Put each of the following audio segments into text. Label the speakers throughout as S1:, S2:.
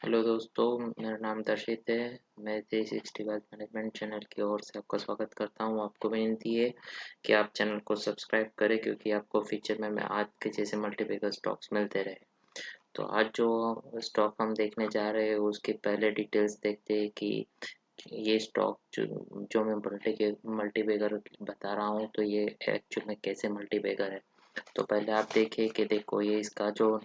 S1: Hello दोस्तों, मेरा नाम दर्शित है। मैं 365 मैनेजमेंट चैनल की ओर से आपका स्वागत करता हूं। आपको विनती है कि आप चैनल को सब्सक्राइब करें क्योंकि आपको फ्यूचर में आज के जैसे मल्टीपल स्टॉक्स मिलते रहे। तो आज जो स्टॉक हम देखने जा रहे हैं उसकी पहले डिटेल्स देखते हैं कि ये स्टॉक जो मैं मल्टीबैगर बता रहा हूँ तो ये एक्चुअल में कैसे मल्टीबैगर है। तो पहले आप देखिए कि देखो ये इसका जो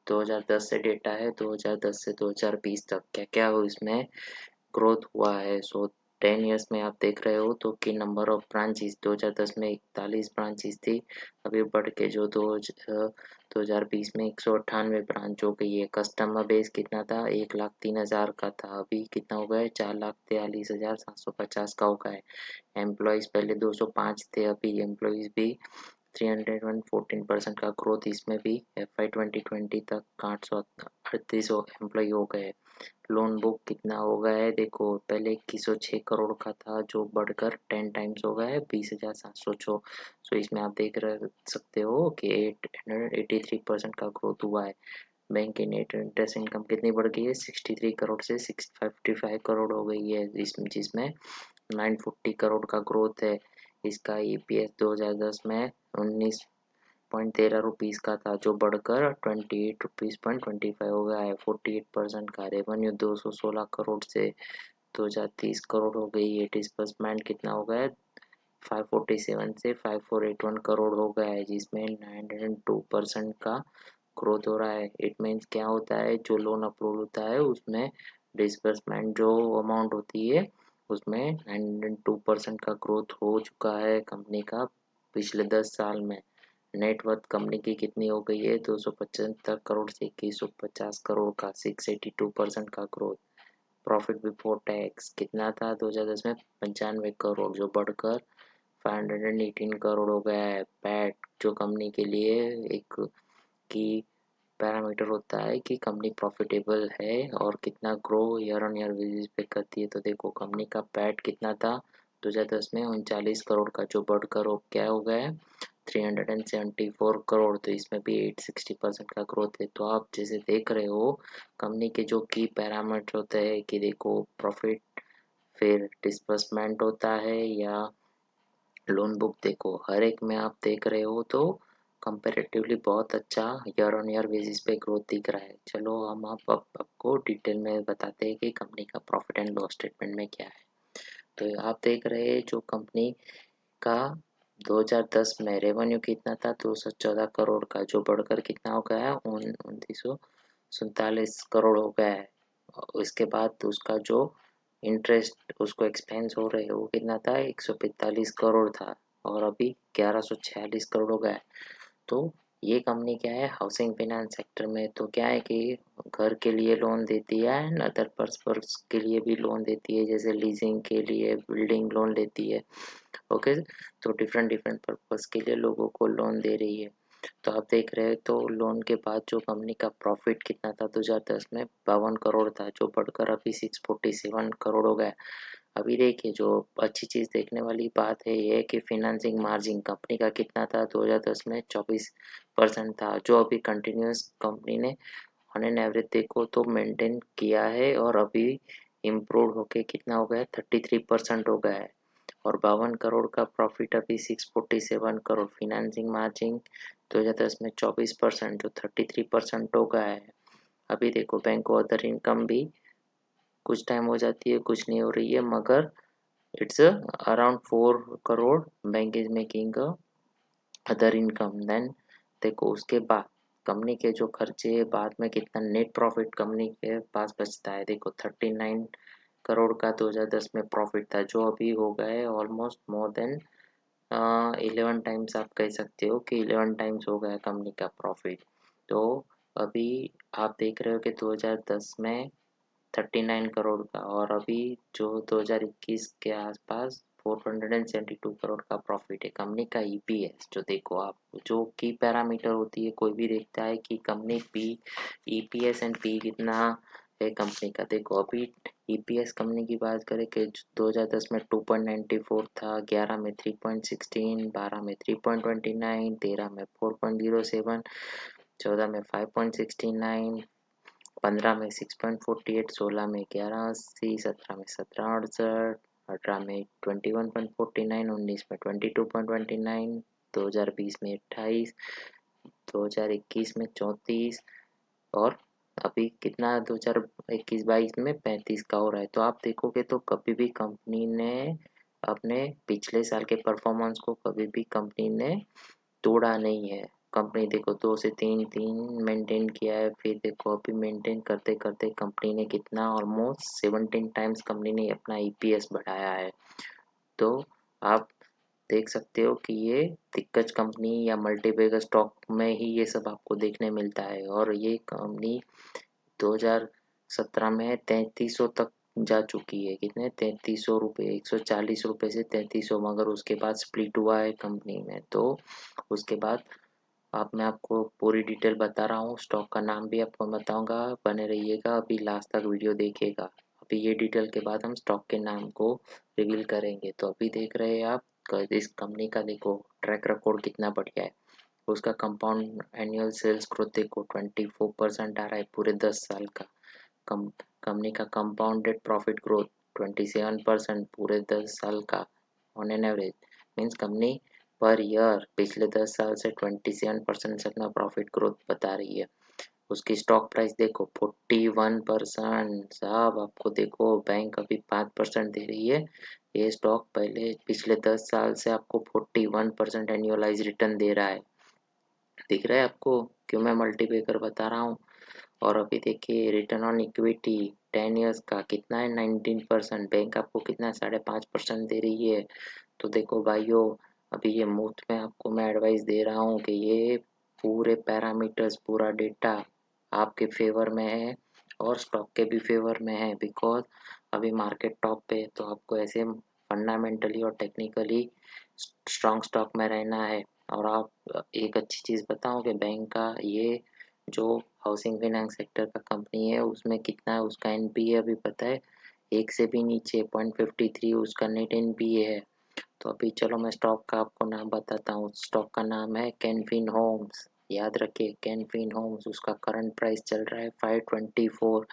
S1: 2010 से डेटा है, 2010 से 2020 तक क्या-क्या हो इसमें ग्रोथ हुआ है। सो 10 इयर्स में आप देख रहे हो तो कि नंबर ऑफ ब्रांचेस 2010 में 41 ब्रांचेस थी, अभी बढ़ के जो 2020 में 198 ब्रांच हो गई है। कस्टमर बेस कितना था, 1,03,000 का था, अभी कितना हो गया है, 4,43,750 का हो गया है। एम्प्लॉयज़ पहले 205 थे, अभी एम्प्लॉयज़ भी 314% का ग्रोथ इसमें भी FY 2020 तक 838 एम्प्लॉय हो गए। लोन बुक कितना हो गया है, देखो पहले 2106 करोड़ का था जो बढ़कर 10 टाइम्स हो गया है 20,704। सो इसमें आप देख रहे सकते हो कि 883% का ग्रोथ हुआ है। बैंक की नेट इंटरेस्ट इनकम कितनी बढ़ गई है, 63 करोड़ से 655 करोड़ हो गई है, जिसमें 940 करोड़ का ग्रोथ है। इसका EPS 2010 में 19.13 रुपीज़ का था जो बढ़कर 28.25 रुपीज़ हो गया है। 48% का रेवेन्यू 216 करोड़ से 2030 करोड़ हो गई है। डिस्बर्समेंट कितना हो गया है, 547 से 5481 करोड़ हो गया है, जिसमें 902% का ग्रोथ हो रहा है। इट मीन्स क्या होता है, जो लोन अप्रूवल होता है उसमें डिसबर्समेंट जो अमाउंट होती है उसमें 902% का ग्रोथ हो चुका है कंपनी का पिछले 10 साल में। नेटवर्थ कंपनी की कितनी हो गई है, 275 करोड़ से 2150 करोड़ का 682% का ग्रोथ। प्रॉफिट बिफोर टैक्स कितना था 2010 में, 95 करोड़ जो बढ़कर 518 करोड़ हो गया है। पैट जो कंपनी के लिए एक की पैरामीटर होता है कि कंपनी प्रॉफिटेबल है और कितना grow year on year basis पे करती है। तो देखो कंपनी का पैट कितना था 2010 में, 39 करोड़ का जो बढ़कर हो क्या हो गया है 374 करोड़। तो इसमें भी 860% का ग्रोथ है। तो आप जैसे देख रहे हो कंपनी के जो की पैरामीटर होते हैं कि देखो प्रॉफिट, फिर डिस्बर्समेंट होता है या लोन बुक, देखो हर एक में आप देख रहे हो तो कंपैरेटिवली बहुत अच्छा ईयर ऑन ईयर बेसिस पे ग्रोथ दिख रहा है। चलो हम आप आपको डिटेल में बताते हैं कि कंपनी का प्रॉफिट एंड लॉस स्टेटमेंट में क्या है। तो आप देख रहे हैं जो कंपनी का 2010 में रेवेन्यू कितना था 214 करोड़ का जो बढ़कर कितना हो गया है 2947 करोड़ हो गया है। इसके बाद उसका जो इंटरेस्ट उसको एक्सपेंस हो रहे वो कितना था 145 करोड़ था और अभी 1146 करोड़ हो गया है। तो ये कंपनी क्या है, हाउसिंग फाइनेंस सेक्टर में तो क्या है कि घर के लिए लोन देती है एंड अदर पर्पस के लिए भी लोन देती है, जैसे लीजिंग के लिए बिल्डिंग लोन लेती है। ओके, तो डिफरेंट डिफरेंट पर्पस के लिए लोगों को लोन दे रही है। तो आप देख रहे हैं तो लोन के बाद जो कंपनी का प्रॉफिट कितना था 2010 में 52 करोड़ था जो बढ़कर अभी 647 करोड़ हो गया। अभी देखिए जो अच्छी चीज़ देखने वाली बात है ये है कि फिनेंसिंग मार्जिन कंपनी का कितना था 2010 में 24% था जो अभी कंटिन्यूस कंपनी ने ऑन एन एवरेज देखो तो मेंटेन किया है और अभी इम्प्रूव होके कितना हो गया 33% हो गया है। और 52 करोड़ का प्रॉफिट अभी 647 करोड़, फिनेंसिंग मार्जिन 2010 में 24% जो 33% हो गया है। अभी देखो बैंक को अदर इनकम भी कुछ टाइम हो जाती है कुछ नहीं हो रही है, मगर it's around 4 crore bank is making other income. Then देखो उसके बाद कंपनी के जो खर्चे बाद में कितना नेट प्रॉफिट कंपनी के पास बचता है, देखो 39 करोड़ का 2010 में प्रॉफिट था जो अभी हो गया है ऑलमोस्ट मोर देन 11 टाइम्स, आप कह सकते हो कि 11 टाइम्स हो गया कंपनी का प्रॉफिट। तो अभी आप देख रहे हो कि 2010 में 39 करोड़ का और अभी जो 2021 के आसपास 472 करोड़ का प्रॉफिट है। कंपनी का EPS जो देखो आप जो की पैरामीटर होती है कोई भी देखता है कि company P EPS and P कितना है कंपनी का। देखो अभी EPS कंपनी की बात करें कि 2010 में 2.94 था, 11 में 3.16, 12 में 3.29, 13 में 4.07, 14 में 5.69, 15 में 6.48, 16 में 11.80, 17 में 17.68, 18 में 21.49, 19 में 22.29, 2020 में 28, 2021 में 34 और अभी कितना 2021-22 में 35 का हो रहा है। तो आप देखोगे तो कभी भी कंपनी ने अपने पिछले साल के परफॉर्मेंस को कभी भी कंपनी ने तोड़ा नहीं है। कंपनी देखो 2 से 3 3 मेंटेन किया है, फिर देखो अभी मेंटेन करते करते कंपनी ने कितना ऑलमोस्ट 17 टाइम्स कंपनी ने अपना ईपीएस बढ़ाया है। तो आप देख सकते हो कि ये दिग्गज कंपनी या मल्टीबैगर स्टॉक में ही ये सब आपको देखने मिलता है। और ये कंपनी 2017 में 3300 तक जा चुकी है। कितने 3300 रुपये, 140 रुपये से 3300, मगर उसके बाद स्प्लिट हुआ है कंपनी में। तो उसके बाद मैं आपको पूरी डिटेल बता रहा हूँ, स्टॉक का नाम भी आपको बताऊंगा, बने रहिएगा, अभी लास्ट तक वीडियो देखिएगा। अभी ये डिटेल के बाद हम स्टॉक के नाम को रिवील करेंगे। तो अभी देख रहे हैं आप इस कंपनी का देखो ट्रैक रिकॉर्ड कितना बढ़िया है। उसका कंपाउंड एनुअल सेल्स ग्रोथ देखो 24% आ रहा है पूरे 10 साल का। कंपनी का कंपाउंडेड प्रॉफिट ग्रोथ 27% पूरे 10 साल का on an average. Means company per year पिछले 10 साल से 27% से अपना प्रॉफिट ग्रोथ बता रही है। उसकी स्टॉक प्राइस देखो 41%। साहब आपको देखो बैंक अभी 5% दे रही है, ये स्टॉक पहले पिछले 10 साल से आपको 41% एनुअलाइज रिटर्न दे रहा है। दिख रहा है आपको क्यों मैं मल्टीबैगर बता रहा हूँ। और अभी देखिए रिटर्न ऑन इक्विटी 10 इयर्स का कितना है 19%। बैंक आपको कितना 5.5% दे रही है। तो देखो भाइयों, अभी ये मुफ्त में आपको मैं एडवाइस दे रहा हूँ कि ये पूरे पैरामीटर्स पूरा डेटा आपके फेवर में है और स्टॉक के भी फेवर में है। बिकॉज अभी मार्केट टॉप पे है, तो आपको ऐसे फंडामेंटली और टेक्निकली स्ट्रॉन्ग स्टॉक में रहना है। और आप एक अच्छी चीज़ बताऊं कि बैंक का ये जो हाउसिंग फाइनेंस सेक्टर का कंपनी है उसमें कितना है उसका एनपीए अभी पता है, एक से भी नीचे 0.53 उसका नेट एनपीए है। तो अभी चलो मैं स्टॉक का आपको नाम बताता हूँ। स्टॉक का नाम है कैनफिन होम्स। याद रखिए कैनफिन होम्स। उसका करंट प्राइस चल रहा है 524।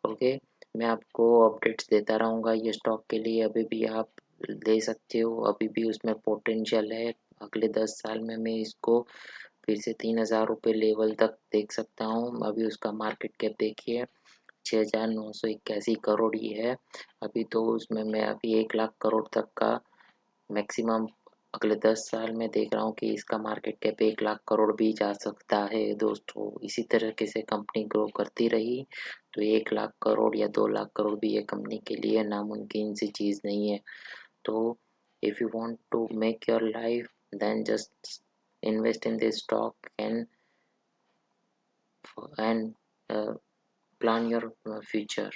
S1: ओके, मैं आपको अपडेट्स देता रहूँगा ये स्टॉक के लिए, अभी भी आप ले सकते हो, अभी भी उसमें पोटेंशियल है। अगले 10 साल में मैं इसको फिर से 3000 रुपये लेवल तक देख सकता हूँ। अभी उसका मार्केट कैप देखिए 6981 करोड़ ही है अभी। तो उसमें मैं अभी 1 लाख करोड़ तक का मैक्सिमम अगले 10 साल में देख रहा हूँ कि इसका मार्केट कैप 1 लाख करोड़ भी जा सकता है दोस्तों। इसी तरीके से कंपनी ग्रो करती रही तो 1 लाख करोड़ या 2 लाख करोड़ भी ये कंपनी के लिए नामुमकिन सी चीज़ नहीं है। तो if you want to make your life then just invest in this stock and plan your future.